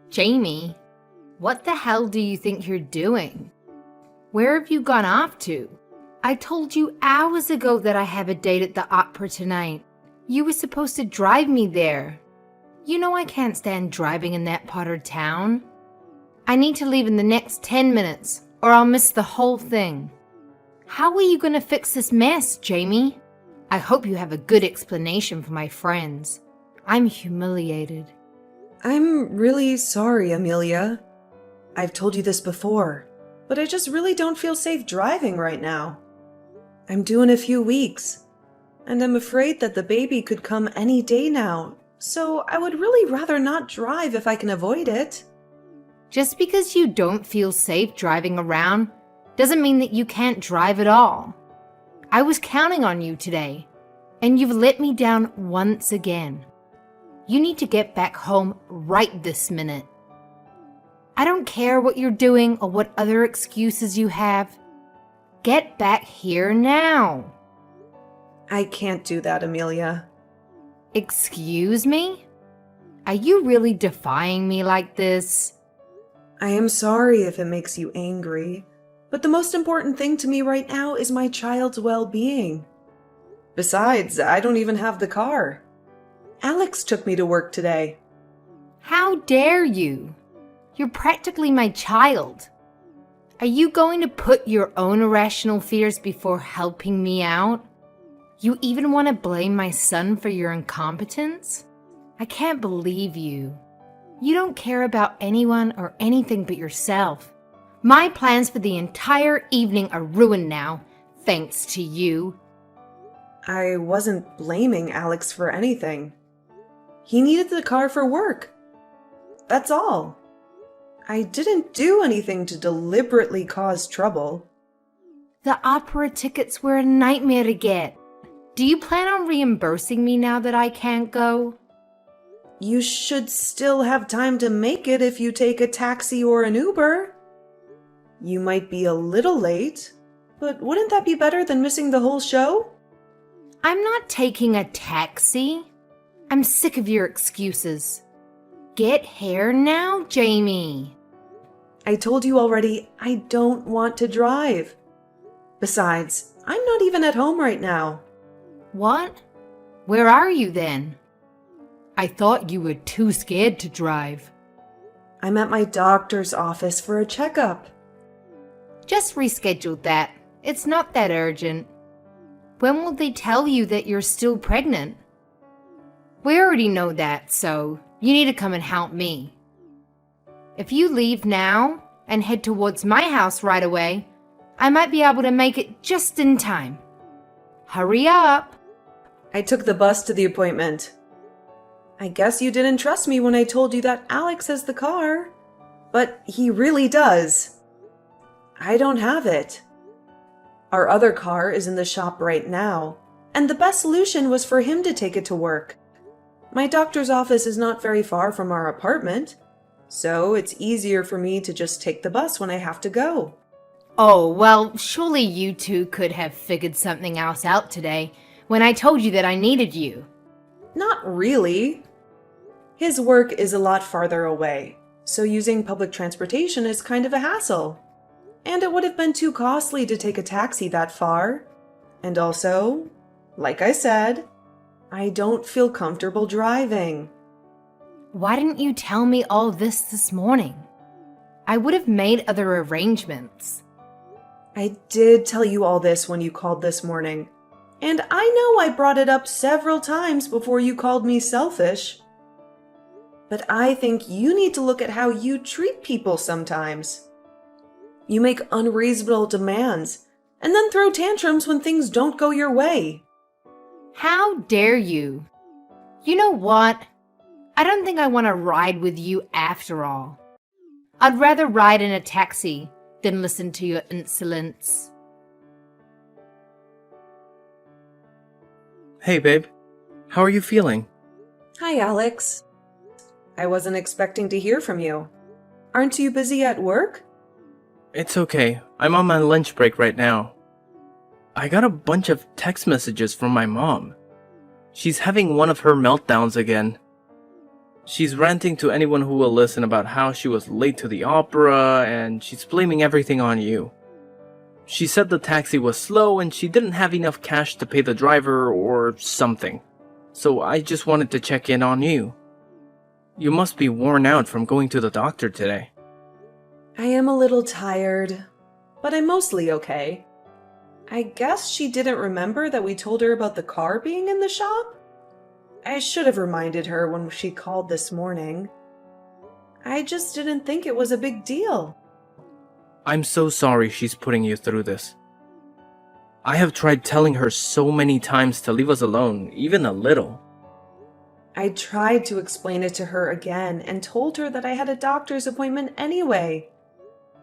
Jamie, what the hell do you think you're doing? Where have you gone off to? I told you hours ago that I have a date at the opera tonight. You were supposed to drive me there. You know I can't stand driving in that part of town. I need to leave in the next 10 minutes, or I'll miss the whole thing. How are you going to fix this mess, Jamie? I hope you have a good explanation for my friends. I'm humiliated. I'm really sorry, Amelia. I've told you this before, but I just really don't feel safe driving right now. I'm due in a few weeks, and I'm afraid that the baby could come any day now, so I would really rather not drive if I can avoid it. Just because you don't feel safe driving around doesn't mean that you can't drive at all. I was counting on you today, and you've let me down once again. You need to get back home right this minute. I don't care what you're doing or what other excuses you have. Get back here now. I can't do that, Amelia. Excuse me? Are you really defying me like this? I am sorry if it makes you angry, but the most important thing to me right now is my child's well-being. Besides, I don't even have the car. Alex took me to work today. How dare you? You're practically my child. Are you going to put your own irrational fears before helping me out? You even want to blame my son for your incompetence? I can't believe you. You don't care about anyone or anything but yourself. My plans for the entire evening are ruined now, thanks to you. I wasn't blaming Alex for anything. He needed the car for work. That's all. I didn't do anything to deliberately cause trouble. The opera tickets were a nightmare to get. Do you plan on reimbursing me now that I can't go? You should still have time to make it if you take a taxi or an Uber. You might be a little late, but wouldn't that be better than missing the whole show? I'm not taking a taxi. I'm sick of your excuses. Get here now, Jamie. I told you already, I don't want to drive. Besides, I'm not even at home right now. What? Where are you then? I thought you were too scared to drive. I'm at my doctor's office for a checkup. Just reschedule that. It's not that urgent. When will they tell you that you're still pregnant? We already know that, so you need to come and help me. If you leave now and head towards my house right away, I might be able to make it just in time. Hurry up! I took the bus to the appointment. I guess you didn't trust me when I told you that Alex has the car. But he really does. I don't have it. Our other car is in the shop right now, and the best solution was for him to take it to work. My doctor's office is not very far from our apartment, so it's easier for me to just take the bus when I have to go. Oh, well, surely you two could have figured something else out today when I told you that I needed you. Not really. His work is a lot farther away, so using public transportation is kind of a hassle. And it would have been too costly to take a taxi that far. And also, like I said, I don't feel comfortable driving. Why didn't you tell me all this morning? I would have made other arrangements. I did tell you all this when you called this morning. And I know I brought it up several times before you called me selfish. But I think you need to look at how you treat people sometimes. You make unreasonable demands and then throw tantrums when things don't go your way. How dare you? You know what? I don't think I want to ride with you after all. I'd rather ride in a taxi than listen to your insolence. Hey, babe. How are you feeling? Hi, Alex. I wasn't expecting to hear from you. Aren't you busy at work? It's okay. I'm on my lunch break right now. I got a bunch of text messages from my mom. She's having one of her meltdowns again. She's ranting to anyone who will listen about how she was late to the opera, and she's blaming everything on you. She said the taxi was slow and she didn't have enough cash to pay the driver or something. So I just wanted to check in on you. You must be worn out from going to the doctor today. I am a little tired, but I'm mostly okay. I guess she didn't remember that we told her about the car being in the shop? I should have reminded her when she called this morning. I just didn't think it was a big deal. I'm so sorry she's putting you through this. I have tried telling her so many times to leave us alone, even a little. I tried to explain it to her again and told her that I had a doctor's appointment anyway.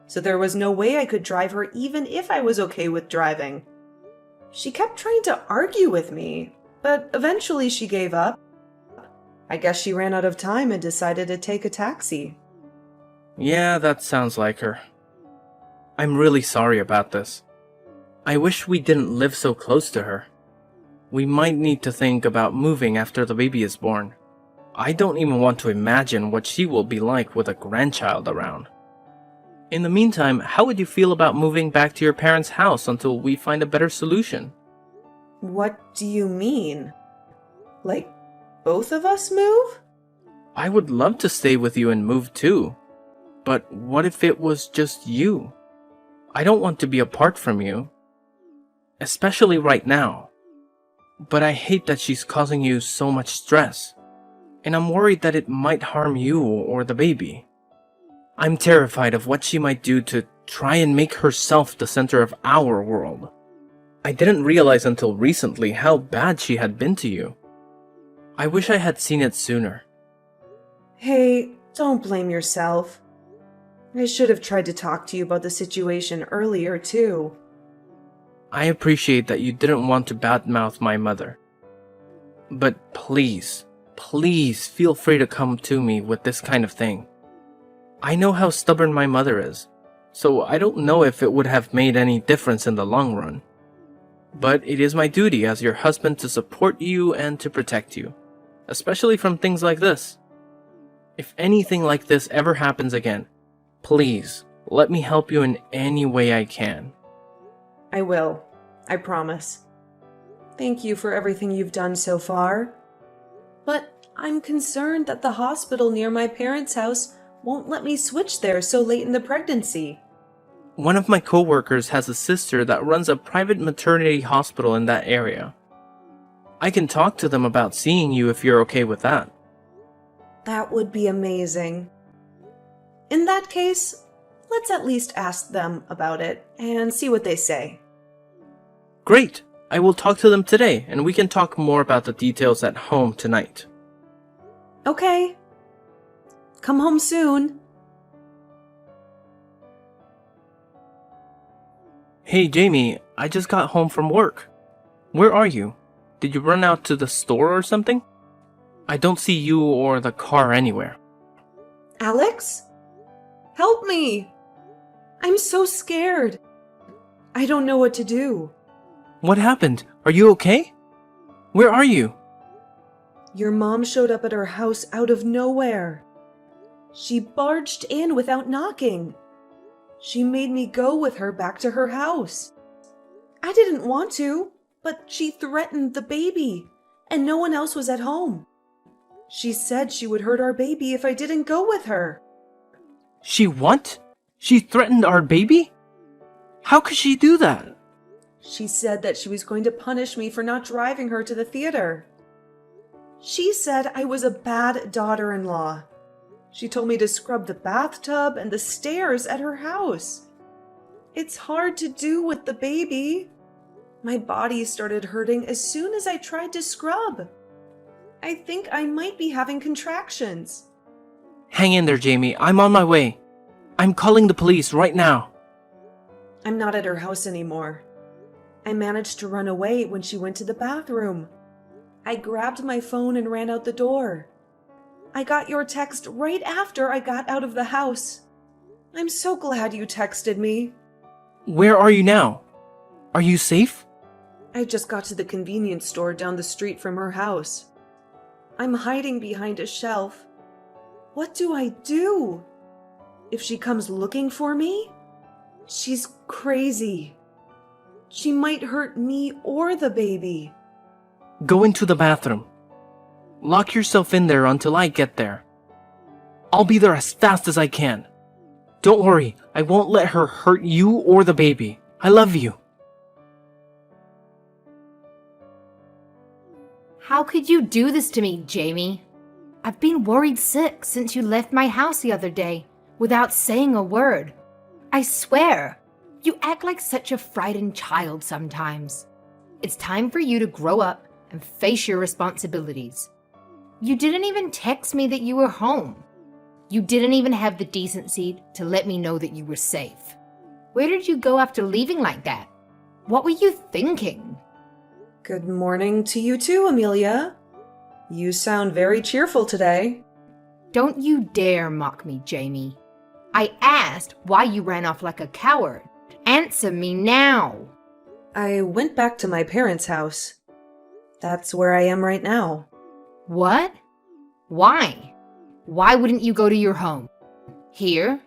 So there was no way I could drive her even if I was okay with driving. She kept trying to argue with me, but eventually she gave up. I guess she ran out of time and decided to take a taxi. Yeah, that sounds like her. I'm really sorry about this. I wish we didn't live so close to her. We might need to think about moving after the baby is born. I don't even want to imagine what she will be like with a grandchild around. In the meantime, how would you feel about moving back to your parents' house until we find a better solution? What do you mean? Like, both of us move? I would love to stay with you and move too. But what if it was just you? I don't want to be apart from you. Especially right now. But I hate that she's causing you so much stress. And I'm worried that it might harm you or the baby. I'm terrified of what she might do to try and make herself the center of our world. I didn't realize until recently how bad she had been to you. I wish I had seen it sooner. Hey, don't blame yourself. I should have tried to talk to you about the situation earlier, too. I appreciate that you didn't want to badmouth my mother. But please, please feel free to come to me with this kind of thing. I know how stubborn my mother is, so I don't know if it would have made any difference in the long run. But it is my duty as your husband to support you and to protect you, especially from things like this. If anything like this ever happens again, please let me help you in any way I can. I will. I promise. Thank you for everything you've done so far. But I'm concerned that the hospital near my parents' house won't let me switch there so late in the pregnancy. One of my coworkers has a sister that runs a private maternity hospital in that area. I can talk to them about seeing you if you're okay with that. That would be amazing. In that case, let's at least ask them about it and see what they say. Great! I will talk to them today, and we can talk more about the details at home tonight. Okay. Come home soon. Hey Jamie, I just got home from work. Where are you? Did you run out to the store or something? I don't see you or the car anywhere. Alex? Help me! I'm so scared. I don't know what to do. What happened? Are you okay? Where are you? Your mom showed up at our house out of nowhere. She barged in without knocking. She made me go with her back to her house. I didn't want to, but she threatened the baby, and no one else was at home. She said she would hurt our baby if I didn't go with her. She what? She threatened our baby? How could she do that? She said that she was going to punish me for not driving her to the theater. She said I was a bad daughter-in-law. She told me to scrub the bathtub and the stairs at her house. It's hard to do with the baby. My body started hurting as soon as I tried to scrub. I think I might be having contractions. Hang in there, Jamie. I'm on my way. I'm calling the police right now. I'm not at her house anymore. I managed to run away when she went to the bathroom. I grabbed my phone and ran out the door. I got your text right after I got out of the house. I'm so glad you texted me. Where are you now? Are you safe? I just got to the convenience store down the street from her house. I'm hiding behind a shelf, What do I do? If she comes looking for me, she's crazy. She might hurt me or the baby. Go into the bathroom. Lock yourself in there until I get there. I'll be there as fast as I can. Don't worry, I won't let her hurt you or the baby. I love you. How could you do this to me, Jamie? I've been worried sick since you left my house the other day without saying a word. I swear, you act like such a frightened child sometimes. It's time for you to grow up and face your responsibilities. You didn't even text me that you were home. You didn't even have the decency to let me know that you were safe. Where did you go after leaving like that? What were you thinking? Good morning to you too, Amelia. You sound very cheerful today. Don't you dare mock me, Jamie. I asked why you ran off like a coward. Answer me now. I went back to my parents' house. That's where I am right now. What? Why? Why wouldn't you go to your home? Here?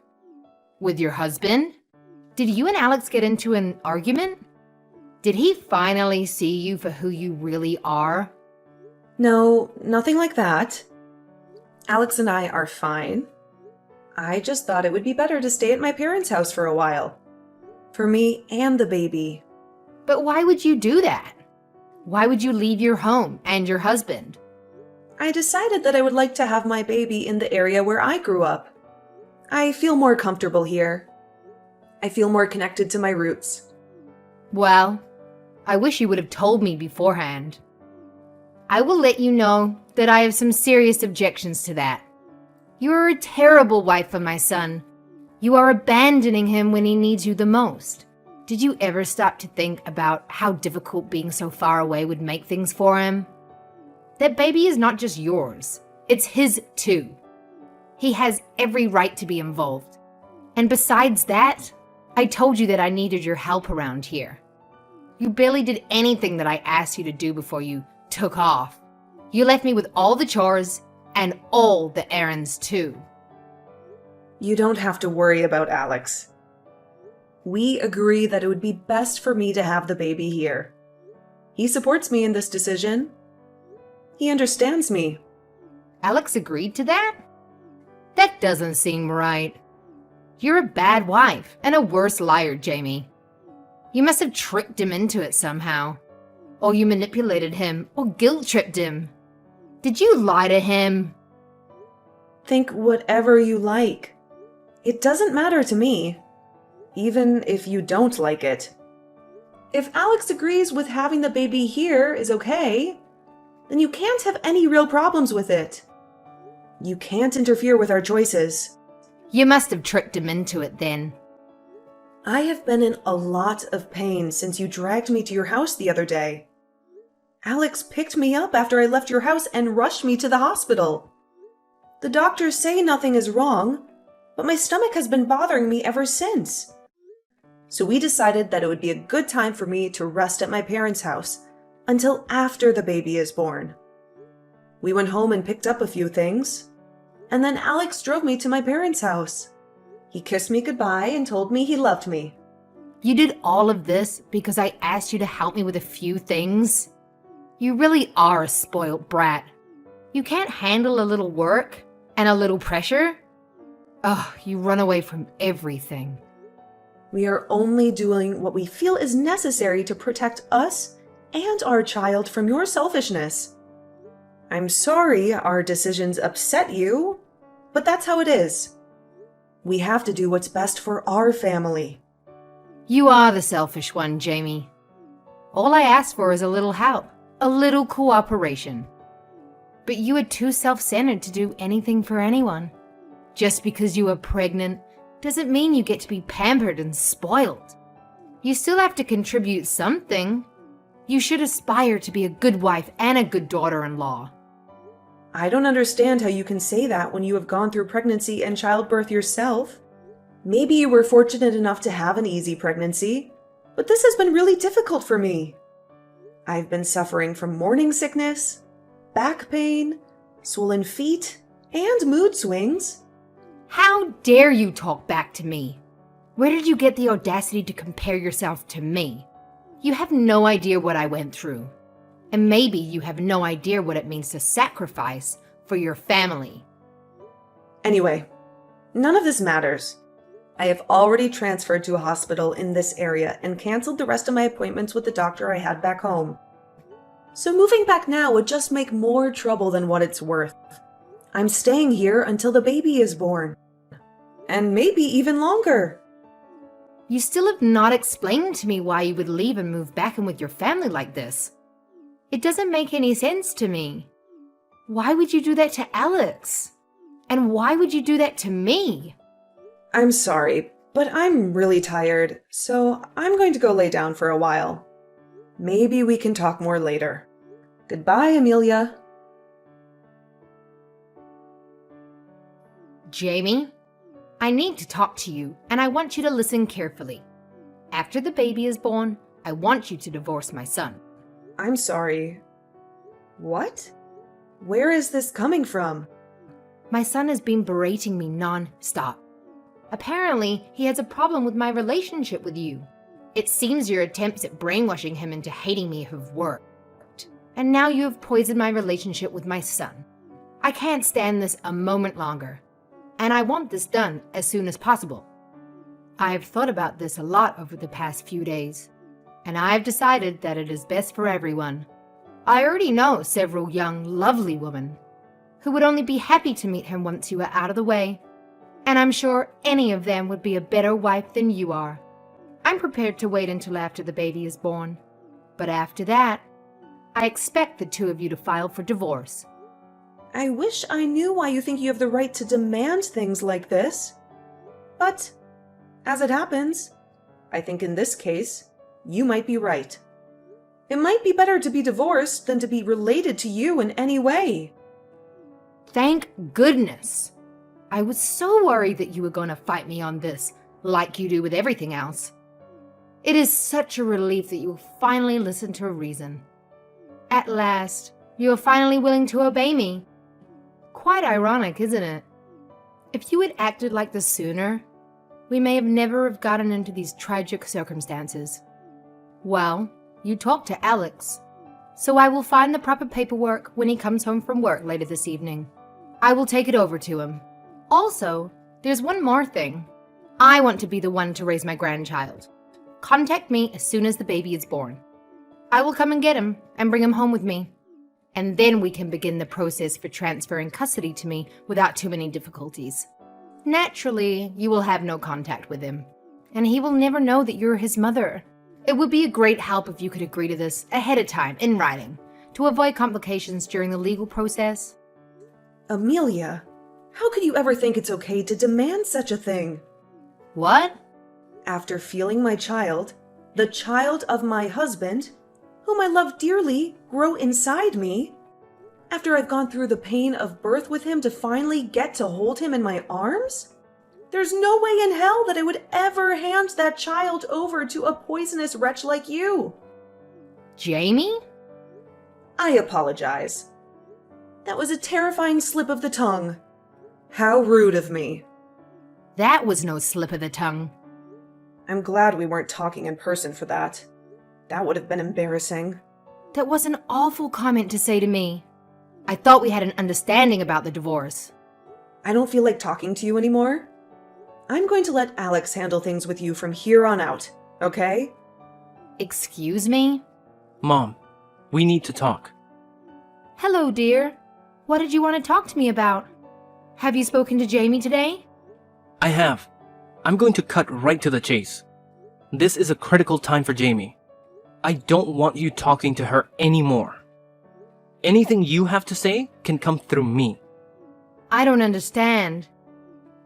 With your husband? Did you and Alex get into an argument? Did he finally see you for who you really are? No, nothing like that. Alex and I are fine. I just thought it would be better to stay at my parents' house for a while. For me and the baby. But why would you do that? Why would you leave your home and your husband? I decided that I would like to have my baby in the area where I grew up. I feel more comfortable here. I feel more connected to my roots. Well, I wish you would have told me beforehand. I will let you know that I have some serious objections to that. You are a terrible wife for my son. You are abandoning him when he needs you the most. Did you ever stop to think about how difficult being so far away would make things for him? That baby is not just yours, it's his too. He has every right to be involved. And besides that, I told you that I needed your help around here. You barely did anything that I asked you to do before you took off. You left me with all the chores and all the errands too. You don't have to worry about Alex. We agree that it would be best for me to have the baby here. He supports me in this decision. He understands me. Alex agreed to that? That doesn't seem right. You're a bad wife and a worse liar, Jamie. You must have tricked him into it somehow. Or you manipulated him or guilt-tripped him. Did you lie to him? Think whatever you like. It doesn't matter to me, even if you don't like it. If Alex agrees with having the baby here is okay, then you can't have any real problems with it. You can't interfere with our choices. You must have tricked him into it then. I have been in a lot of pain since you dragged me to your house the other day. Alex picked me up after I left your house and rushed me to the hospital. The doctors say nothing is wrong, but my stomach has been bothering me ever since. So we decided that it would be a good time for me to rest at my parents' house until after the baby is born. We went home and picked up a few things, and then Alex drove me to my parents' house. He kissed me goodbye and told me he loved me. You did all of this because I asked you to help me with a few things? You really are a spoiled brat. You can't handle a little work and a little pressure? Ugh, you run away from everything. We are only doing what we feel is necessary to protect us and our child from your selfishness. I'm sorry our decisions upset you, but that's how it is. We have to do what's best for our family. You are the selfish one, Jamie. All I ask for is a little help, a little cooperation. But you are too self-centered to do anything for anyone. Just because you are pregnant doesn't mean you get to be pampered and spoiled. You still have to contribute something. You should aspire to be a good wife and a good daughter-in-law. I don't understand how you can say that when you have gone through pregnancy and childbirth yourself. Maybe you were fortunate enough to have an easy pregnancy, but this has been really difficult for me. I've been suffering from morning sickness, back pain, swollen feet, And mood swings. How dare you talk back to me? Where did you get the audacity to compare yourself to me? You have no idea what I went through. And maybe you have no idea what it means to sacrifice for your family. Anyway, none of this matters. I have already transferred to a hospital in this area and canceled the rest of my appointments with the doctor I had back home. So moving back now would just make more trouble than what it's worth. I'm staying here until the baby is born. And maybe even longer. You still have not explained to me why you would leave and move back in with your family like this. It doesn't make any sense to me. Why would you do that to Alex? And why would you do that to me? I'm sorry, but I'm really tired, so I'm going to go lay down for a while. Maybe we can talk more later. Goodbye, Amelia. Jamie, I need to talk to you, and I want you to listen carefully. After the baby is born, I want you to divorce my son. I'm sorry. What? Where is this coming from? My son has been berating me non-stop. Apparently, he has a problem with my relationship with you. It seems your attempts at brainwashing him into hating me have worked. And now you have poisoned my relationship with my son. I can't stand this a moment longer. And I want this done as soon as possible. I have thought about this a lot over the past few days. And I have decided that it is best for everyone. I already know several young, lovely women who would only be happy to meet him once you are out of the way. And I'm sure any of them would be a better wife than you are. I'm prepared to wait until after the baby is born. But after that, I expect the two of you to file for divorce. I wish I knew why you think you have the right to demand things like this. But, as it happens, I think in this case, you might be right. It might be better to be divorced than to be related to you in any way. Thank goodness. I was so worried that you were going to fight me on this, like you do with everything else. It is such a relief that you will finally listen to reason. At last, you are finally willing to obey me. Quite ironic, isn't it? If you had acted like this sooner, we may have never have gotten into these tragic circumstances. Well, you talked to Alex, so I will find the proper paperwork when he comes home from work later this evening. I will take it over to him. Also, there's one more thing. I want to be the one to raise my grandchild. Contact me as soon as the baby is born. I will come and get him and bring him home with me. And then we can begin the process for transferring custody to me without too many difficulties. Naturally, you will have no contact with him, and he will never know that you're his mother. It would be a great help if you could agree to this ahead of time in writing to avoid complications during the legal process. Amelia, how could you ever think it's okay to demand such a thing? What? After feeling my child, the child of my husband, whom I love dearly, grow inside me, after I've gone through the pain of birth with him to finally get to hold him in my arms? There's no way in hell that I would ever hand that child over to a poisonous wretch like you. Jamie? I apologize. That was a terrifying slip of the tongue. How rude of me. That was no slip of the tongue. I'm glad we weren't talking in person for that. That would have been embarrassing. That was an awful comment to say to me. I thought we had an understanding about the divorce. I don't feel like talking to you anymore. I'm going to let Alex handle things with you from here on out, okay? Excuse me? Mom, we need to talk. Hello, dear. What did you want to talk to me about? Have you spoken to Jamie today? I have. I'm going to cut right to the chase. This is a critical time for Jamie. I don't want you talking to her anymore. Anything you have to say can come through me. I don't understand.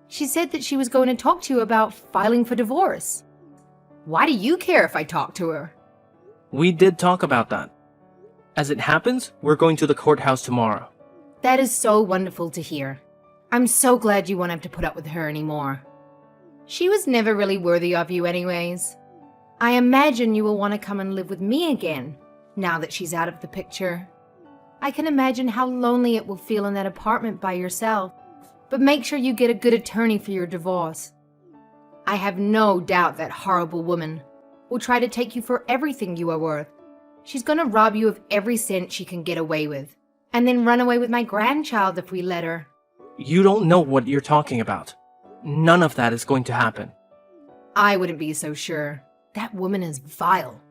She said that she was going to talk to you about filing for divorce. Why do you care if I talk to her? We did talk about that. As it happens, we're going to the courthouse tomorrow. That is so wonderful to hear. I'm so glad you won't have to put up with her anymore. She was never really worthy of you anyways. I imagine you will want to come and live with me again, now that she's out of the picture. I can imagine how lonely it will feel in that apartment by yourself, but make sure you get a good attorney for your divorce. I have no doubt that horrible woman will try to take you for everything you are worth. She's gonna rob you of every cent she can get away with, and then run away with my grandchild if we let her. You don't know what you're talking about. None of that is going to happen. I wouldn't be so sure. That woman is vile.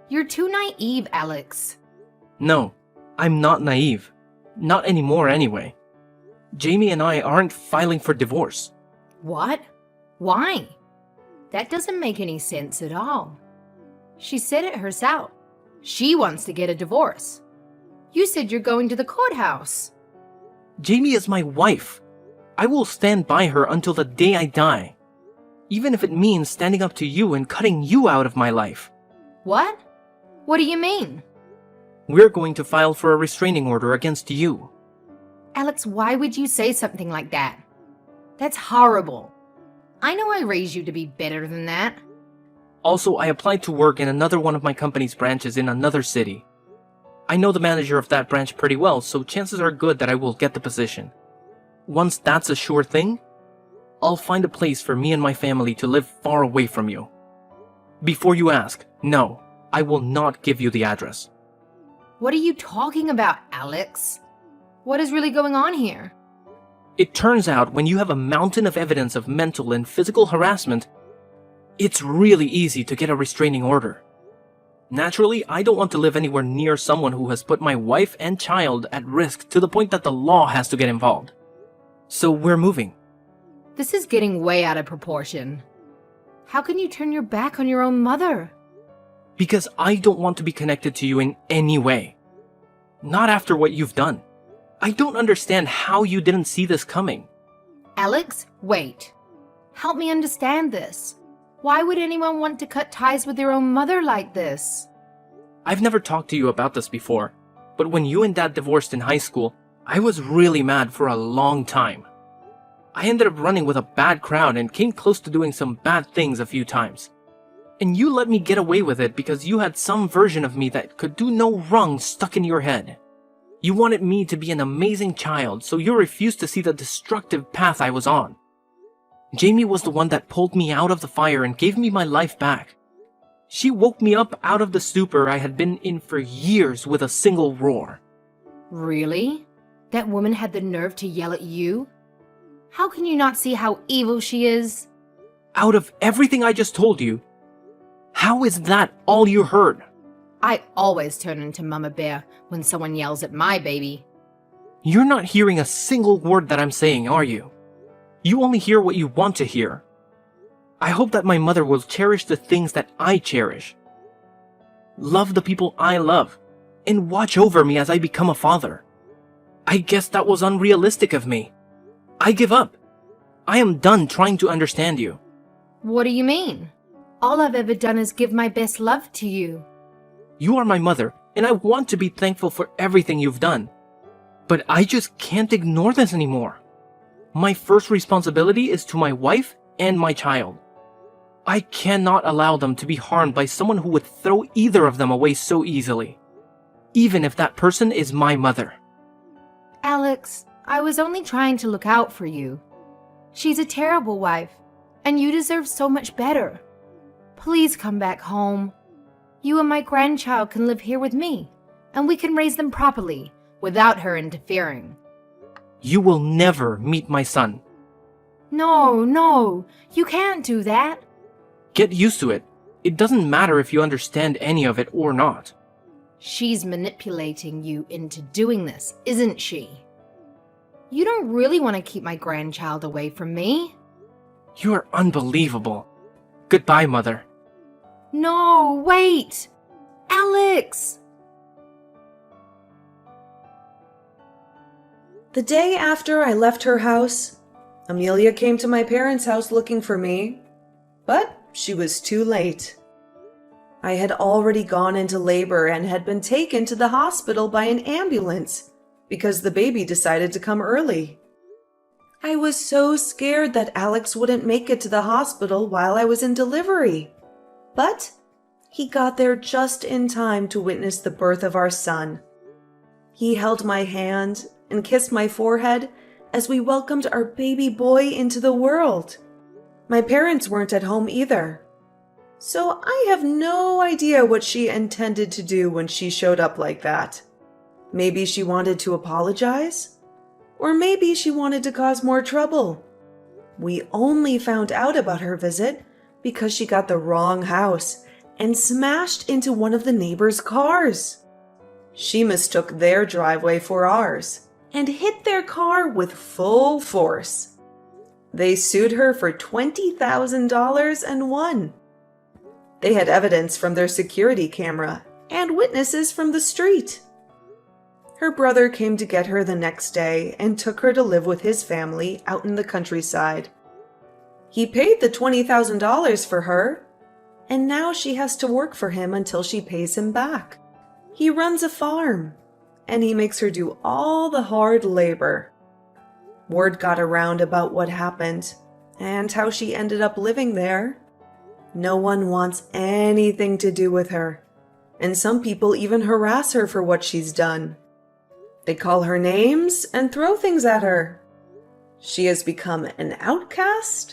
You're too naive, Alex. No, I'm not naive. Not anymore anyway. Jamie and I aren't filing for divorce. What? Why? That doesn't make any sense at all. She said it herself. She wants to get a divorce. You said you're going to the courthouse. Jamie is my wife. I will stand by her until the day I die. Even if it means standing up to you and cutting you out of my life. What? What do you mean? We're going to file for a restraining order against you. Alex, why would you say something like that? That's horrible. I know I raised you to be better than that. Also, I applied to work in another one of my company's branches in another city. I know the manager of that branch pretty well, so chances are good that I will get the position. Once that's a sure thing, I'll find a place for me and my family to live far away from you. Before you ask, no, I will not give you the address. What are you talking about, Alex? What is really going on here? It turns out when you have a mountain of evidence of mental and physical harassment, it's really easy to get a restraining order. Naturally, I don't want to live anywhere near someone who has put my wife and child at risk to the point that the law has to get involved. So we're moving. This is getting way out of proportion. How can you turn your back on your own mother? Because I don't want to be connected to you in any way. Not after what you've done. I don't understand how you didn't see this coming. Alex, wait. Help me understand this. Why would anyone want to cut ties with their own mother like this? I've never talked to you about this before, but when you and Dad divorced in high school, I was really mad for a long time. I ended up running with a bad crowd and came close to doing some bad things a few times. And you let me get away with it because you had some version of me that could do no wrong stuck in your head. You wanted me to be an amazing child, so you refused to see the destructive path I was on. Jamie was the one that pulled me out of the fire and gave me my life back. She woke me up out of the stupor I had been in for years with a single roar. Really? That woman had the nerve to yell at you? How can you not see how evil she is? Out of everything I just told you, how is that all you heard? I always turn into Mama Bear when someone yells at my baby. You're not hearing a single word that I'm saying, are you? You only hear what you want to hear. I hope that my mother will cherish the things that I cherish. Love the people I love, and watch over me as I become a father. I guess that was unrealistic of me. I give up. I am done trying to understand you. What do you mean? All I've ever done is give my best love to you. You are my mother, and I want to be thankful for everything you've done. But I just can't ignore this anymore. My first responsibility is to my wife and my child. I cannot allow them to be harmed by someone who would throw either of them away so easily, even if that person is my mother. Alex, I was only trying to look out for you. She's a terrible wife, and you deserve so much better. Please come back home. You and my grandchild can live here with me, and we can raise them properly without her interfering. You will never meet my son. No, you can't do that. Get used to it. It doesn't matter if you understand any of it or not. She's manipulating you into doing this, isn't she? You don't really want to keep my grandchild away from me. You are unbelievable. Goodbye, Mother. No, wait! Alex! The day after I left her house, Amelia came to my parents' house looking for me, but she was too late. I had already gone into labor and had been taken to the hospital by an ambulance because the baby decided to come early. I was so scared that Alex wouldn't make it to the hospital while I was in delivery. But he got there just in time to witness the birth of our son. He held my hand and kissed my forehead as we welcomed our baby boy into the world. My parents weren't at home either, so I have no idea what she intended to do when she showed up like that. Maybe she wanted to apologize, or maybe she wanted to cause more trouble. We only found out about her visit because she got the wrong house and smashed into one of the neighbors' cars. She mistook their driveway for ours and hit their car with full force. They sued her for $20,000 and won. They had evidence from their security camera and witnesses from the street. Her brother came to get her the next day and took her to live with his family out in the countryside. He paid the $20,000 for her, and now she has to work for him until she pays him back. He runs a farm, and he makes her do all the hard labor. Word got around about what happened and how she ended up living there. No one wants anything to do with her, and some people even harass her for what she's done. They call her names and throw things at her. She has become an outcast